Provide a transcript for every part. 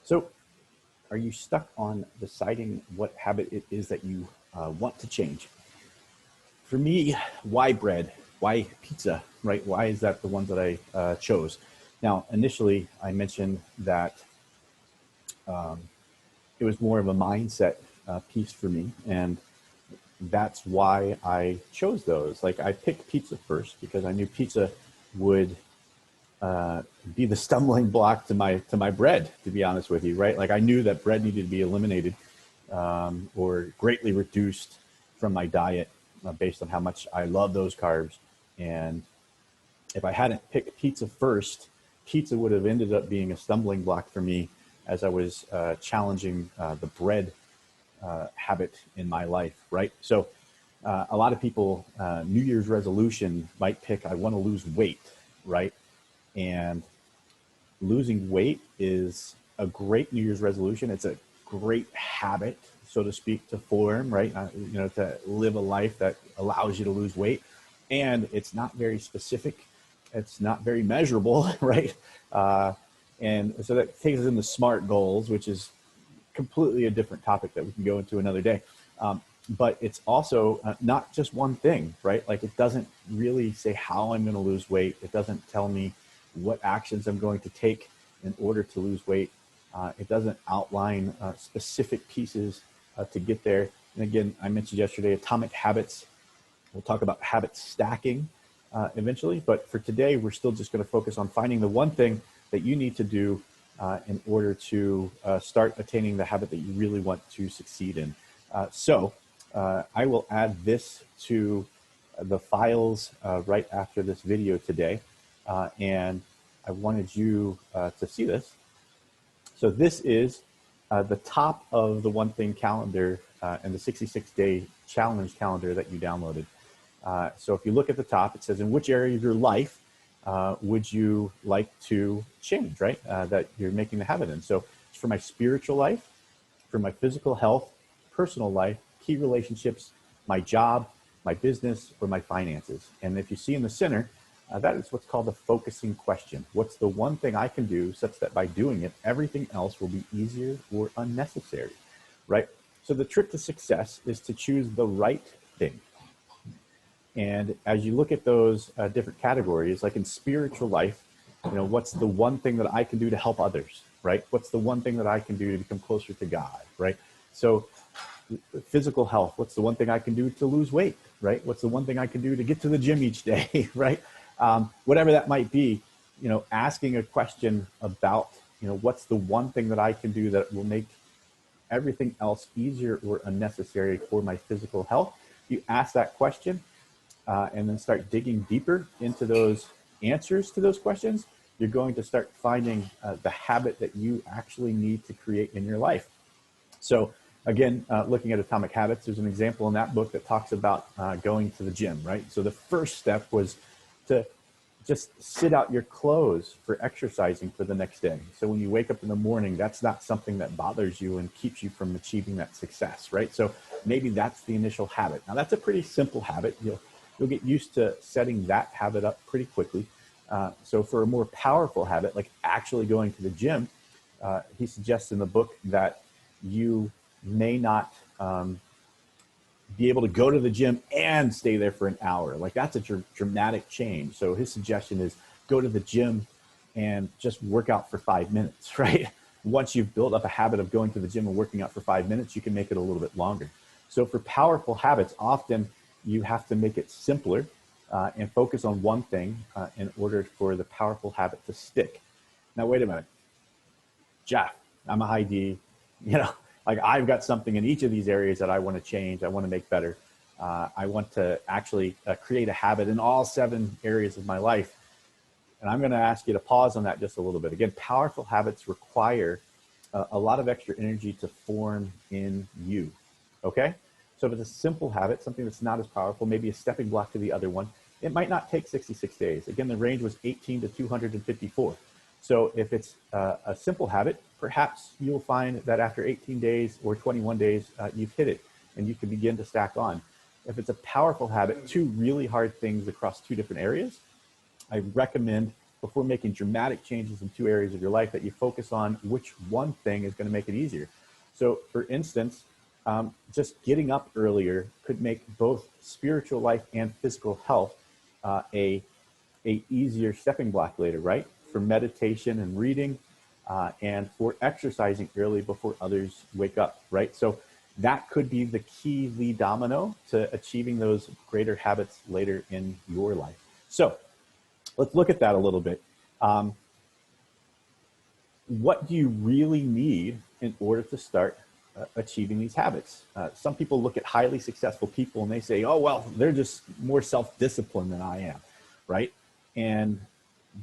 So, are you stuck on deciding what habit it is that you want to change? For me, why bread? Why pizza, right? Why is that the ones that I chose? Now, initially, I mentioned that it was more of a mindset piece for me, and that's why I chose those. Like, I picked pizza first because I knew pizza would be the stumbling block to my bread, to be honest with you, right? Like, I knew that bread needed to be eliminated or greatly reduced from my diet based on how much I love those carbs. And if I hadn't picked pizza first, pizza would have ended up being a stumbling block for me as I was challenging the bread habit in my life, right? So a lot of people, New Year's resolution might pick, I want to lose weight, right? And losing weight is a great New Year's resolution. It's a great habit, so to speak, to form, right? To live a life that allows you to lose weight. And it's not very specific. It's not very measurable, right? And so that takes us into SMART goals, which is completely a different topic that we can go into another day. But it's also not just one thing, right? Like, it doesn't really say how I'm going to lose weight. It doesn't tell me what actions I'm going to take in order to lose weight. It doesn't outline specific pieces to get there. And again, I mentioned yesterday, atomic habits. We'll talk about habit stacking eventually, but for today, we're still just going to focus on finding the one thing that you need to do in order to start attaining the habit that you really want to succeed in. So I will add this to the files right after this video today. And I wanted you to see this. So this is the top of the One Thing calendar and the 66-day challenge calendar that you downloaded. So if you look at the top, it says, in which area of your life would you like to change, right? That you're making the habit in. So it's for my spiritual life, for my physical health, personal life, key relationships, my job, my business, or my finances. And if you see in the center, that is what's called the focusing question. What's the one thing I can do such that by doing it, everything else will be easier or unnecessary, right? So the trick to success is to choose the right thing. And as you look at those different categories, like in spiritual life, what's the one thing that I can do to help others, right? What's the one thing that I can do to become closer to God, right? So physical health, what's the one thing I can do to lose weight, right? What's the one thing I can do to get to the gym each day, right? Whatever that might be, asking a question about, what's the one thing that I can do that will make everything else easier or unnecessary for my physical health. You ask that question and then start digging deeper into those answers to those questions. You're going to start finding the habit that you actually need to create in your life. So again, looking at Atomic Habits, there's an example in that book that talks about going to the gym, right? So the first step was to just sit out your clothes for exercising for the next day. So when you wake up in the morning, that's not something that bothers you and keeps you from achieving that success, right? So maybe that's the initial habit. Now that's a pretty simple habit. You'll get used to setting that habit up pretty quickly. So for a more powerful habit, like actually going to the gym, he suggests in the book that you may not be able to go to the gym and stay there for an hour. Like, that's a dramatic change. So his suggestion is go to the gym and just work out for 5 minutes, right? Once you've built up a habit of going to the gym and working out for 5 minutes, you can make it a little bit longer. So for powerful habits, often you have to make it simpler and focus on one thing in order for the powerful habit to stick. Now, wait a minute. Jeff, I'm a high D, like, I've got something in each of these areas that I want to change. I want to make better. I want to actually create a habit in all 7 areas of my life. And I'm going to ask you to pause on that just a little bit. Again, powerful habits require a lot of extra energy to form in you. Okay? So if it's a simple habit, something that's not as powerful, maybe a stepping block to the other one, it might not take 66 days. Again, the range was 18 to 254. So if it's a simple habit, perhaps you'll find that after 18 days or 21 days, you've hit it and you can begin to stack on. If it's a powerful habit, 2 really hard things across 2 different areas, I recommend before making dramatic changes in 2 areas of your life, that you focus on which one thing is going to make it easier. So for instance, just getting up earlier could make both spiritual life and physical health a easier stepping block later, right? For meditation and reading, and for exercising early before others wake up, right? So that could be the key lead domino to achieving those greater habits later in your life. So let's look at that a little bit. What do you really need in order to start achieving these habits? Some people look at highly successful people and they say, oh, well, they're just more self-disciplined than I am, right? And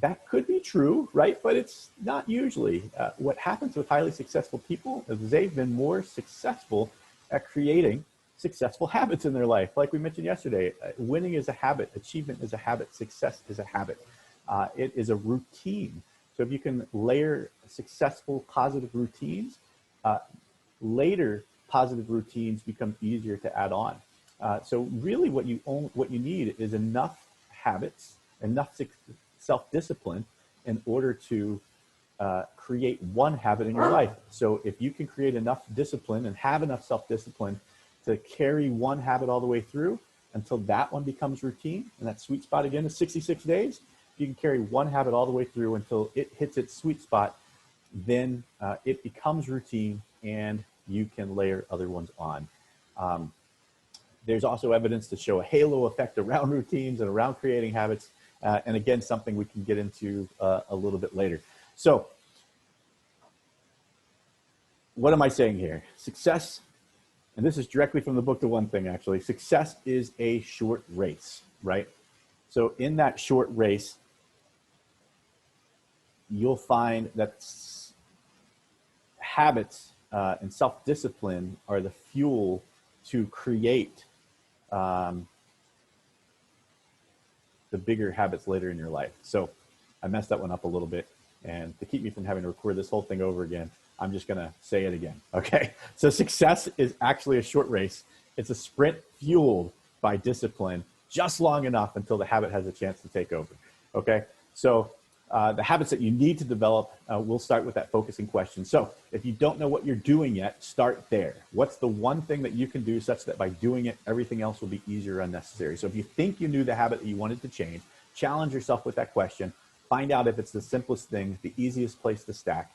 that could be true, right? But it's not usually. What happens with highly successful people is they've been more successful at creating successful habits in their life. Like we mentioned yesterday, winning is a habit, achievement is a habit, success is a habit. It is a routine. So if you can layer successful positive routines, later positive routines become easier to add on. So really what you need is enough habits, enough self-discipline in order to create one habit in your life. So if you can create enough discipline and have enough self-discipline to carry one habit all the way through until that one becomes routine, and that sweet spot again is 66 days, if you can carry one habit all the way through until it hits its sweet spot, then it becomes routine and you can layer other ones on. There's also evidence to show a halo effect around routines and around creating habits. And again, something we can get into a little bit later. So what am I saying here? Success, and this is directly from the book, The One Thing, actually. Success is a short race, right? So in that short race, you'll find that habits and self-discipline are the fuel to create the bigger habits later in your life. So I messed that one up a little bit, and to keep me from having to record this whole thing over again, I'm just going to say it again. Okay. So success is actually a short race. It's a sprint fueled by discipline, just long enough until the habit has a chance to take over. Okay. So the habits that you need to develop, we'll start with that focusing question. So if you don't know what you're doing yet, start there. What's the one thing that you can do such that by doing it, everything else will be easier or unnecessary? So if you think you knew the habit that you wanted to change, challenge yourself with that question. Find out if it's the simplest thing, the easiest place to stack.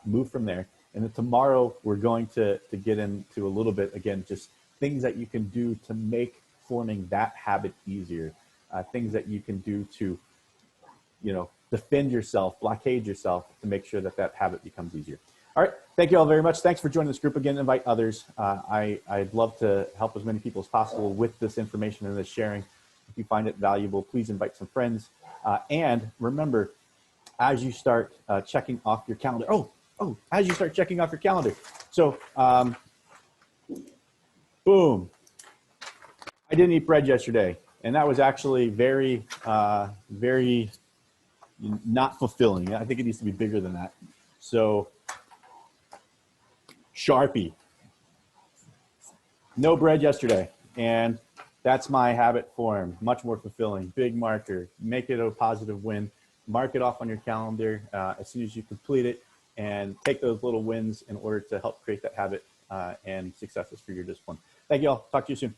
Move from there. And then tomorrow we're going to get into a little bit, again, just things that you can do to make forming that habit easier. Things that you can do to, defend yourself, blockade yourself to make sure that that habit becomes easier. All right. Thank you all very much. Thanks for joining this group. Again, invite others. I'd love to help as many people as possible with this information and this sharing. If you find it valuable, please invite some friends. And remember, as you start checking off your calendar, as you start checking off your calendar. So, boom. I didn't eat bread yesterday, and that was actually very, very not fulfilling. I think it needs to be bigger than that. So, Sharpie. No bread yesterday, and that's my habit form. Much more fulfilling. Big marker. Make it a positive win. Mark it off on your calendar as soon as you complete it, and take those little wins in order to help create that habit and successes for your discipline. Thank you all. Talk to you soon.